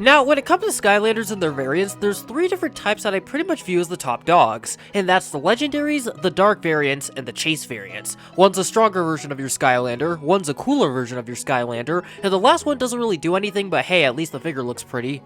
Now, when it comes to Skylanders and their variants, there's 3 different types that I pretty much view as the top dogs, and that's the Legendaries, the Dark variants, and the Chase variants. One's a stronger version of your Skylander, one's a cooler version of your Skylander, and the last one doesn't really do anything, but hey, at least the figure looks pretty.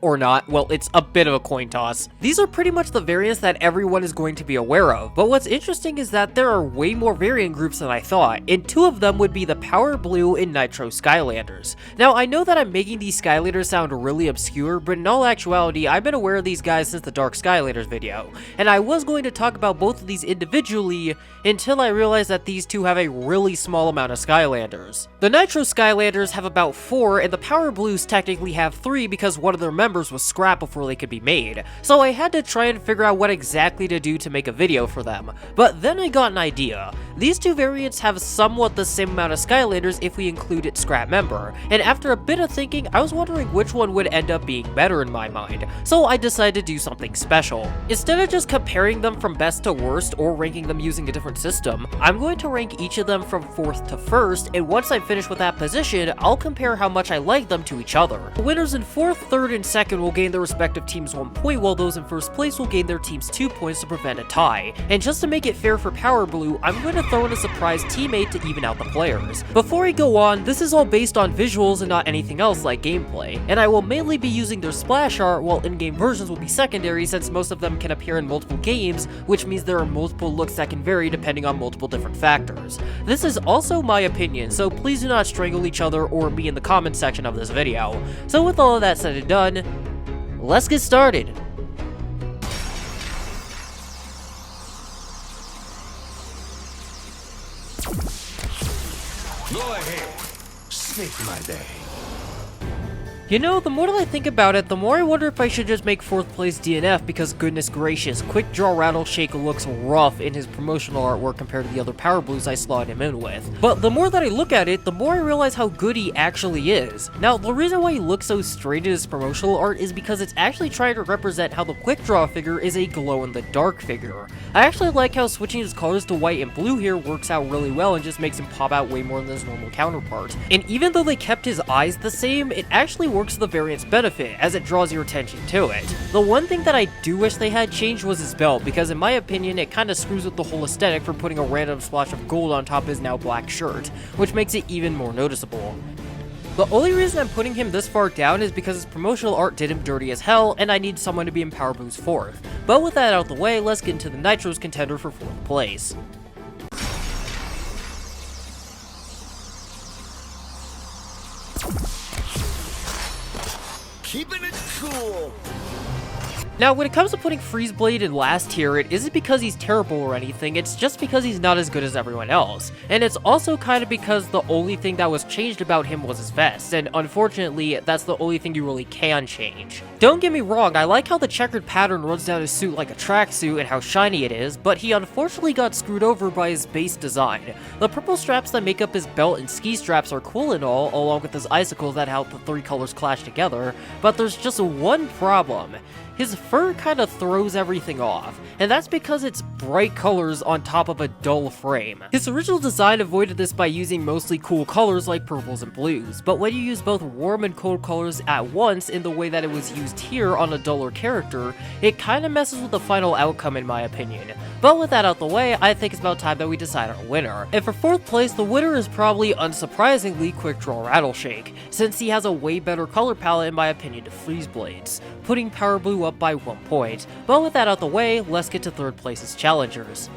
Or not. Well, it's a bit of a coin toss. These are pretty much the variants that everyone is going to be aware of, but what's interesting is that there are way more variant groups than I thought, and 2 of them would be the Power Blue and Nitro Skylanders. Now, I know that I'm making these Skylanders sound really obscure, but in all actuality, I've been aware of these guys since the Dark Skylanders video, and I was going to talk about both of these individually until I realized that these 2 have a really small amount of Skylanders. The Nitro Skylanders have about 4, and the Power Blues technically have 3 because one of their members was scrapped before they could be made, so I had to try and figure out what exactly to do to make a video for them. But then I got an idea. These 2 variants have somewhat the same amount of Skylanders if we included scrap member, and after a bit of thinking, I was wondering which one would end up being better in my mind, so I decided to do something special. Instead of just comparing them from best to worst or ranking them using a different system, I'm going to rank each of them from 4th to 1st, and once I finish with that position, I'll compare how much I like them to each other. The winners in 4th, 3rd, and 2nd will gain their respective teams 1 point, while those in 1st place will gain their teams 2 points to prevent a tie. And just to make it fair for Power Blue, I'm going to throw in a surprise teammate to even out the players. Before I go on, this is all based on visuals and not anything else like gameplay, and I will mainly be using their splash art, while in-game versions will be secondary since most of them can appear in multiple games, which means there are multiple looks that can vary depending on multiple different factors. This is also my opinion, so please do not strangle each other or me in the comment section of this video. So with all of that said and done, let's get started! Go ahead, make my day. You know, the more that I think about it, the more I wonder if I should just make 4th place DNF because goodness gracious, Quick Draw Rattle Shake looks rough in his promotional artwork compared to the other Power Blues I slotted him in with. But the more that I look at it, the more I realize how good he actually is. Now, the reason why he looks so strange in his promotional art is because it's actually trying to represent how the Quick Draw figure is a glow-in-the-dark figure. I actually like how switching his colors to white and blue here works out really well and just makes him pop out way more than his normal counterpart. And even though they kept his eyes the same, it actually works to the variant's benefit, as it draws your attention to it. The one thing that I do wish they had changed was his belt, because in my opinion, it kinda screws with the whole aesthetic for putting a random splash of gold on top of his now black shirt, which makes it even more noticeable. The only reason I'm putting him this far down is because his promotional art did him dirty as hell, and I need someone to be in Power Blue's 4th. But with that out the way, let's get into the Nitro's contender for 4th place. Keeping it cool. Now, when it comes to putting Freeze Blade in last tier, it isn't because he's terrible or anything, it's just because he's not as good as everyone else. And it's also kind of because the only thing that was changed about him was his vest, and unfortunately, that's the only thing you really can change. Don't get me wrong, I like how the checkered pattern runs down his suit like a tracksuit and how shiny it is, but he unfortunately got screwed over by his base design. The purple straps that make up his belt and ski straps are cool and all, along with his icicles that help the 3 colors clash together, but there's just one problem. His fur kind of throws everything off, and that's because it's bright colors on top of a dull frame. His original design avoided this by using mostly cool colors like purples and blues, but when you use both warm and cold colors at once in the way that it was used here on a duller character, it kind of messes with the final outcome in my opinion. But with that out the way, I think it's about time that we decide our winner. And for 4th place, the winner is probably, unsurprisingly, Quick Draw Rattle Shake, since he has a way better color palette in my opinion to Freeze Blades, putting Power Blue up by 1 point. But with that out the way, let's get to 3rd place's challengers.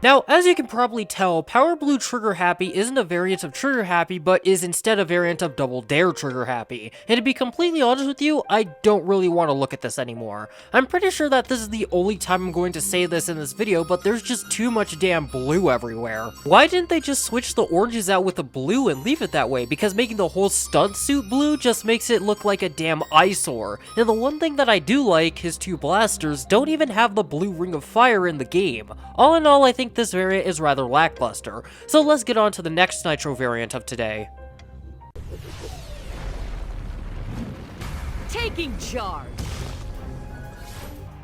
Now, as you can probably tell, Power Blue Trigger Happy isn't a variant of Trigger Happy, but is instead a variant of Double Dare Trigger Happy. And to be completely honest with you, I don't really want to look at this anymore. I'm pretty sure that this is the only time I'm going to say this in this video, but there's just too much damn blue everywhere. Why didn't they just switch the oranges out with the blue and leave it that way? Because making the whole stunt suit blue just makes it look like a damn eyesore. And the one thing that I do like, his 2 blasters don't even have the blue ring of fire in the game. All in all, I think this variant is rather lackluster, so let's get on to the next Nitro variant of today. Taking charge!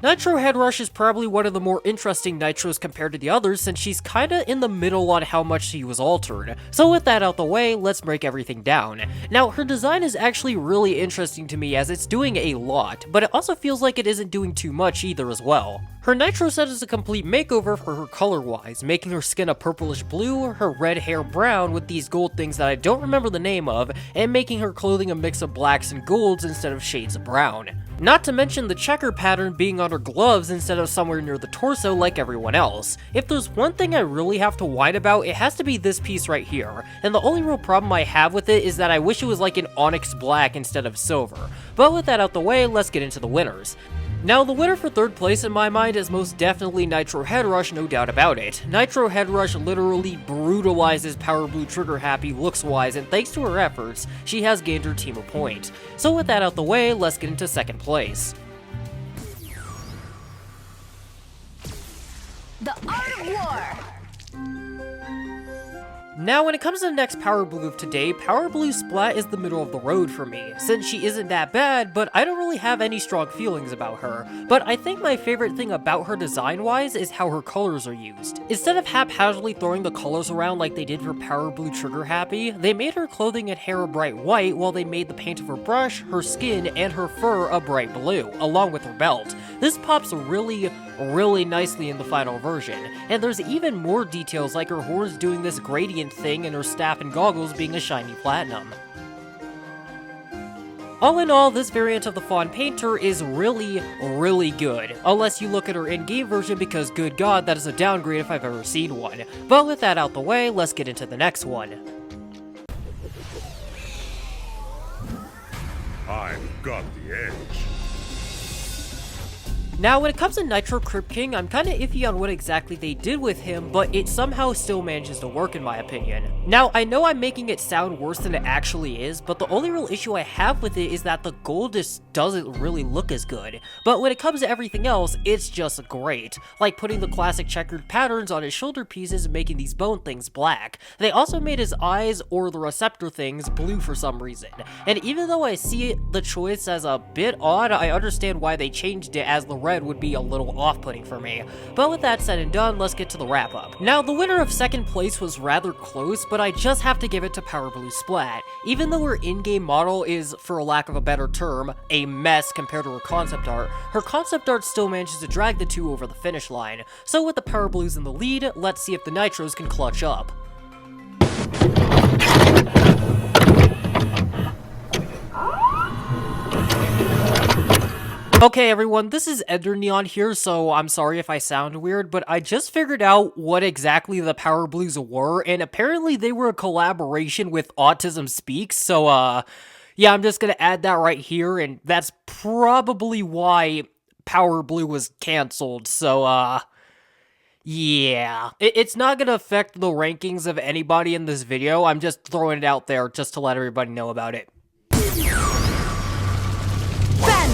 Nitro Headrush is probably one of the more interesting Nitros compared to the others since she's kinda in the middle on how much she was altered. So with that out the way, let's break everything down. Now, her design is actually really interesting to me as it's doing a lot, but it also feels like it isn't doing too much either as well. Her Nitro set is a complete makeover for her color-wise, making her skin a purplish blue, her red hair brown with these gold things that I don't remember the name of, and making her clothing a mix of blacks and golds instead of shades of brown. Not to mention the checker pattern being on her gloves instead of somewhere near the torso like everyone else. If there's one thing I really have to whine about, it has to be this piece right here, and the only real problem I have with it is that I wish it was like an onyx black instead of silver. But with that out the way, let's get into the winners. Now, the winner for third place in my mind is most definitely Nitro Headrush, no doubt about it. Nitro Headrush literally brutalizes Power Blue Trigger Happy looks-wise, and thanks to her efforts, she has gained her team a point. So with that out the way, let's get into second place. The Art of War! Now, when it comes to the next Power Blue of today, Power Blue Splat is the middle of the road for me, since she isn't that bad, but I don't really have any strong feelings about her. But I think my favorite thing about her design-wise is how her colors are used. Instead of haphazardly throwing the colors around like they did for Power Blue Trigger Happy, they made her clothing and hair a bright white while they made the paint of her brush, her skin, and her fur a bright blue, along with her belt. This pops really nicely in the final version, and there's even more details like her horns doing this gradient thing and her staff and goggles being a shiny platinum. All in all, this variant of the Fawn Painter is really good, unless you look at her in-game version because good god, that is a downgrade if I've ever seen one. But with that out the way, let's get into the next one. I've got the edge. Now, when it comes to Nitro Crypt King, I'm kinda iffy on what exactly they did with him, but it somehow still manages to work in my opinion. Now, I know I'm making it sound worse than it actually is, but the only real issue I have with it is that the gold just doesn't really look as good. But when it comes to everything else, it's just great. Like putting the classic checkered patterns on his shoulder pieces and making these bone things black. They also made his eyes, or the receptor things, blue for some reason. And even though I see the choice as a bit odd, I understand why they changed it, as the red would be a little off-putting for me. But with that said and done, let's get to the wrap-up. Now, the winner of second place was rather close, but I just have to give it to Power Blue Splat. Even though her in-game model is, for lack of a better term, a mess compared to her concept art still manages to drag the two over the finish line. So with the Power Blues in the lead, let's see if the Nitros can clutch up. Okay everyone, this is Ender Neon here, so I'm sorry if I sound weird, but I just figured out what exactly the Power Blues were, and apparently they were a collaboration with Autism Speaks, so yeah, I'm just gonna add that right here, and that's probably why Power Blue was cancelled, so yeah. It's not gonna affect the rankings of anybody in this video, I'm just throwing it out there just to let everybody know about it. Fan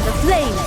the flame!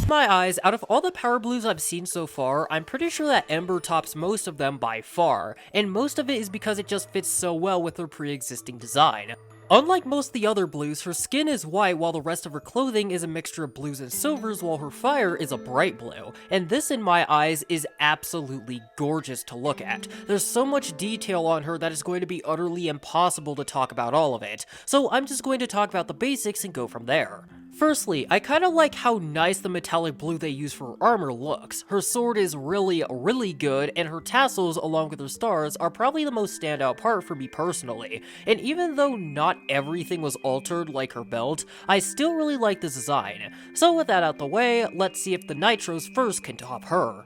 In my eyes, out of all the Power Blues I've seen so far, I'm pretty sure that Ember tops most of them by far, and most of it is because it just fits so well with her pre-existing design. Unlike most of the other blues, her skin is white while the rest of her clothing is a mixture of blues and silvers while her fire is a bright blue. And this, in my eyes, is absolutely gorgeous to look at. There's so much detail on her that it's going to be utterly impossible to talk about all of it. So I'm just going to talk about the basics and go from there. Firstly, I kinda like how nice the metallic blue they use for her armor looks. Her sword is really good, and her tassels along with her stars are probably the most standout part for me personally. And even though not everything was altered like her belt, I still really like this design. So with that out the way, let's see if the Nitros first can top her.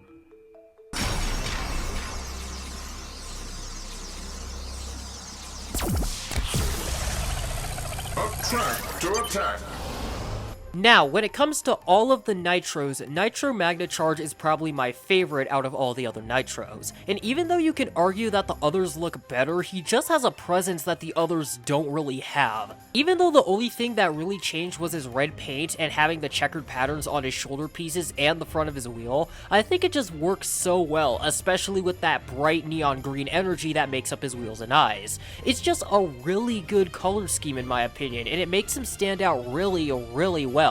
Attract to attack. Now, when it comes to all of the Nitros, Nitro Magna Charge is probably my favorite out of all the other Nitros. And even though you can argue that the others look better, he just has a presence that the others don't really have. Even though the only thing that really changed was his red paint and having the checkered patterns on his shoulder pieces and the front of his wheel, I think it just works so well, especially with that bright neon green energy that makes up his wheels and eyes. It's just a really good color scheme in my opinion, and it makes him stand out really well.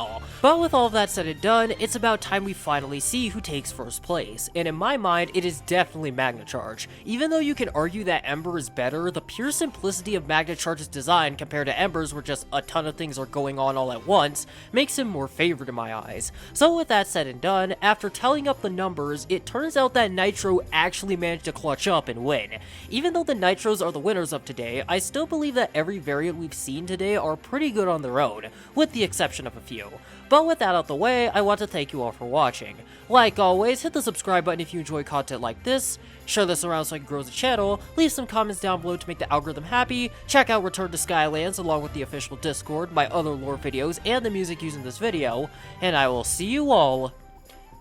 But with all of that said and done, it's about time we finally see who takes first place, and in my mind, it is definitely Magna Charge. Even though you can argue that Ember is better, the pure simplicity of Magna Charge's design compared to Ember's where just a ton of things are going on all at once, makes him more favored in my eyes. So with that said and done, after tallying up the numbers, it turns out that Nitro actually managed to clutch up and win. Even though the Nitros are the winners of today, I still believe that every variant we've seen today are pretty good on their own, with the exception of a few. But with that out the way, I want to thank you all for watching. Like always, hit the subscribe button if you enjoy content like this, share this around so I can grow the channel, leave some comments down below to make the algorithm happy, check out Return to Skylands along with the official Discord, my other lore videos, and the music used in this video, and I will see you all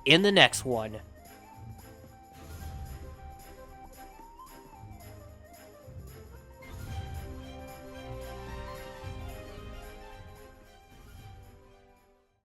in the next one.